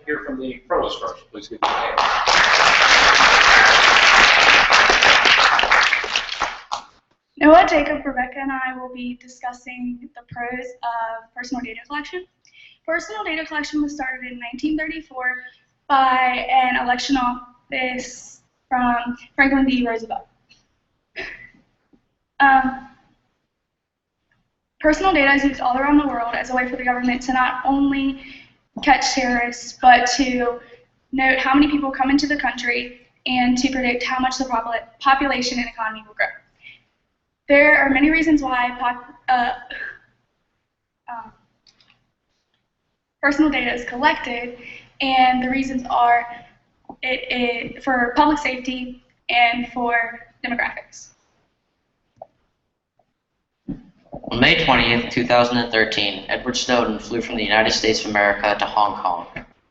hear from the provost first. Please give me a hand. Noah, Jacob, Rebecca, and I will be discussing the pros of personal data collection. Personal data collection was started in 1934 by an election office from Franklin D. Roosevelt. Personal data is used all around the world as a way for the government to not only catch terrorists, but to note how many people come into the country and to predict how much the population and economy will grow. There are many reasons why personal data is collected, and the reasons are for public safety and for demographics. On May 20th, 2013, Edward Snowden flew from the United States of America to Hong Kong.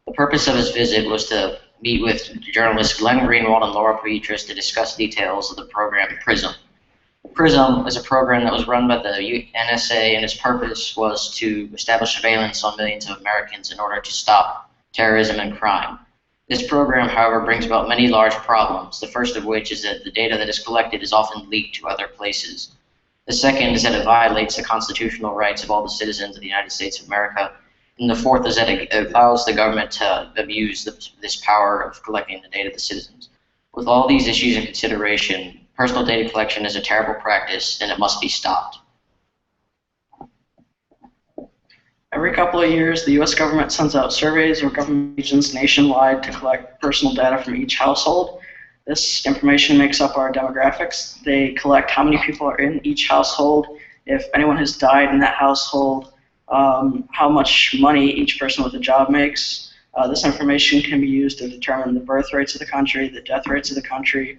The purpose of his visit was to meet with journalists Glenn Greenwald and Laura Poitras to discuss details of the program PRISM. PRISM is a program that was run by the NSA, and its purpose was to establish surveillance on millions of Americans in order to stop terrorism and crime. This program, however, brings about many large problems, the first of which is that the data that is collected is often leaked to other places. The second is that it violates the constitutional rights of all the citizens of the United States of America. And the fourth is that it allows the government to abuse this power of collecting the data of the citizens. With all these issues in consideration, personal data collection is a terrible practice and it must be stopped. Every couple of years, the U.S. government sends out surveys or government agents nationwide to collect personal data from each household. This information makes up our demographics. They collect how many people are in each household, if anyone has died in that household, how much money each person with a job makes. This information can be used to determine the birth rates of the country, the death rates of the country.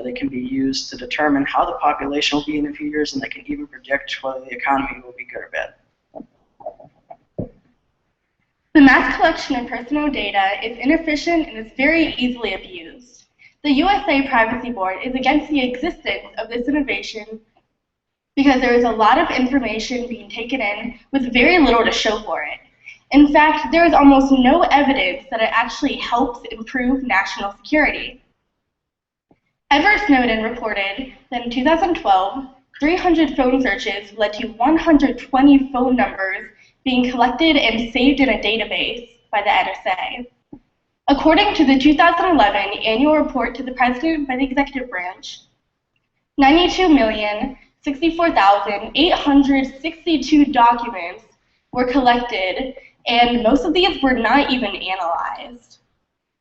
They can be used to determine how the population will be in a few years, and they can even predict whether the economy will be good or bad. The mass collection of personal data is inefficient and is very easily abused. The USA Privacy Board is against the existence of this innovation because there is a lot of information being taken in with very little to show for it. In fact, there is almost no evidence that it actually helps improve national security. Edward Snowden reported that in 2012, 300 phone searches led to 120 phone numbers being collected and saved in a database by the NSA. According to the 2011 annual report to the President by the Executive Branch, 92,064,862 documents were collected, and most of these were not even analyzed.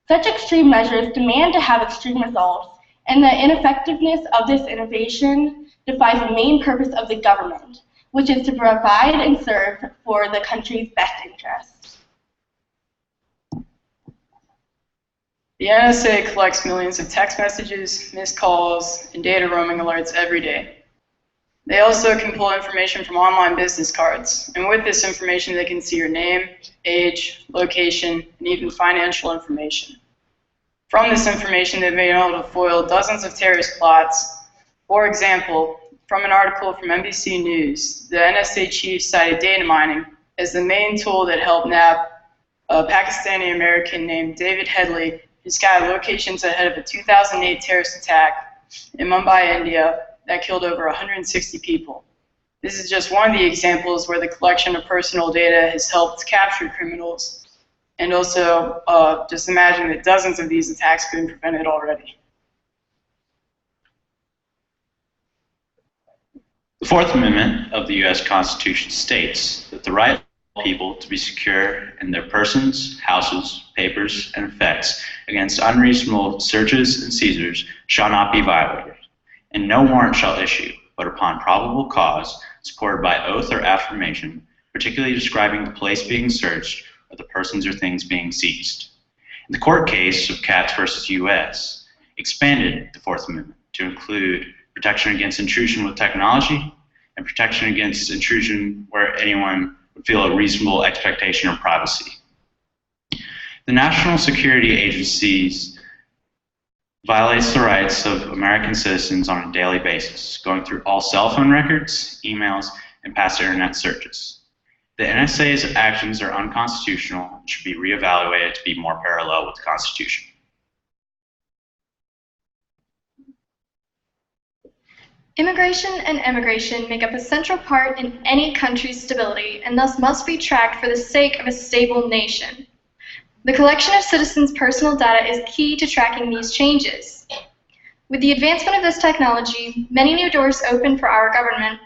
Such extreme measures demand to have extreme results, and the ineffectiveness of this innovation defies the main purpose of the government, which is to provide and serve for the country's best interests. The NSA collects millions of text messages, missed calls, and data roaming alerts every day. They also can pull information from online business cards, and with this information they can see your name, age, location, and even financial information. From this information, they've been able to foil dozens of terrorist plots. For example, from an article from NBC News, the NSA chief cited data mining as the main tool that helped nab a Pakistani American named David Headley, who scouted locations ahead of a 2008 terrorist attack in Mumbai, India, that killed over 160 people. This is just one of the examples where the collection of personal data has helped capture criminals, and also just imagine that dozens of these attacks could have been prevented already. The Fourth Amendment of the U.S. Constitution states that the right of all people to be secure in their persons, houses, papers, and effects against unreasonable searches and seizures shall not be violated, and no warrant shall issue, but upon probable cause, supported by oath or affirmation, particularly describing the place being searched or the persons or things being seized. In the court case of Katz versus U.S., expanded the Fourth Amendment to include protection against intrusion with technology and protection against intrusion where anyone would feel a reasonable expectation of privacy. The national security agencies violates the rights of American citizens on a daily basis, going through all cell phone records, emails, and past internet searches. The NSA's actions are unconstitutional and should be reevaluated to be more parallel with the Constitution. Immigration and emigration make up a central part in any country's stability and thus must be tracked for the sake of a stable nation. The collection of citizens' personal data is key to tracking these changes. With the advancement of this technology, many new doors open for our government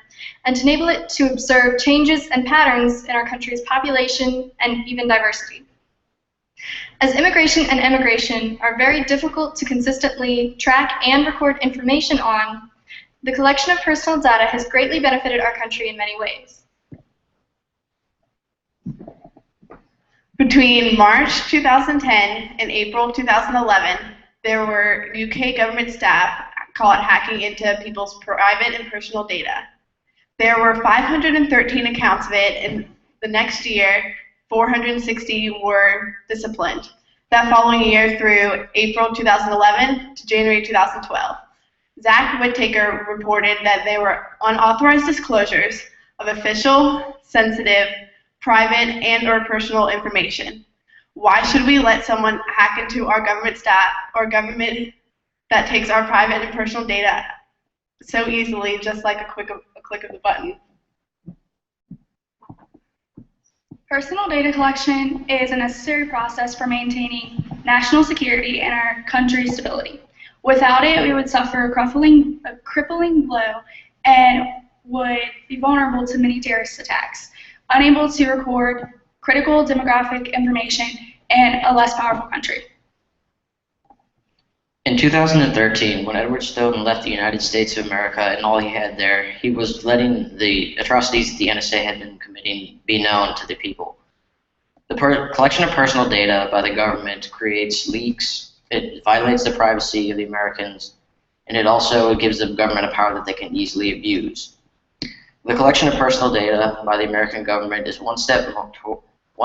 and enable it to observe changes and patterns in our country's population and even diversity. As immigration and emigration are very difficult to consistently track and record information on, the collection of personal data has greatly benefited our country in many ways. Between March 2010 and April 2011, there were UK government staff caught hacking into people's private and personal data. There were 513 accounts of it, and the next year, 460 were disciplined. That following year through April 2011 to January 2012. Zach Whittaker reported that there were unauthorized disclosures of official, sensitive, private, and/or personal information. Why should we let someone hack into our government staff or government that takes our private and personal data so easily, just like a click of the button? Personal data collection is a necessary process for maintaining national security and our country's stability. Without it, we would suffer a crippling blow and would be vulnerable to many terrorist attacks, unable to record critical demographic information, and a less powerful country. In 2013, when Edward Snowden left the United States of America and all he had there, he was letting the atrocities that the NSA had been committing be known to the people. The collection of personal data by the government creates leaks, it violates the privacy of the Americans, and it also gives the government a power that they can easily abuse. The collection of personal data by the American government is one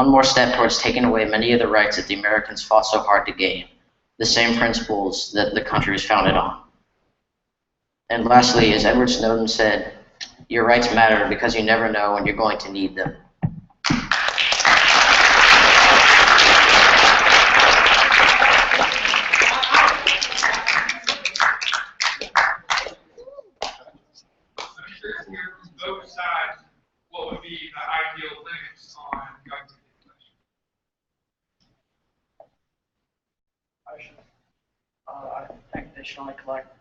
more step towards taking away many of the rights that the Americans fought so hard to gain, the same principles that the country was founded on. And lastly, as Edward Snowden said, your rights matter because you never know when you're going to need them. Both sides, what would be the ideal limits on government collection? I think they should only collect,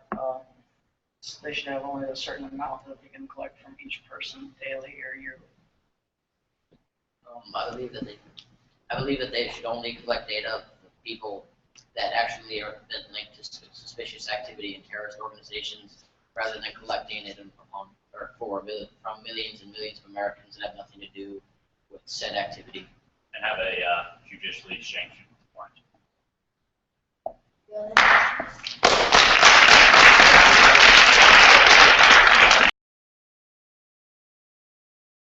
they should have only a certain amount that they can collect from each person daily or yearly. I believe that they should only collect data of people that actually are linked to suspicious activity in terrorist organizations, rather than collecting it from millions and millions of Americans that have nothing to do with said activity. And have a judicially sanctioned warrant.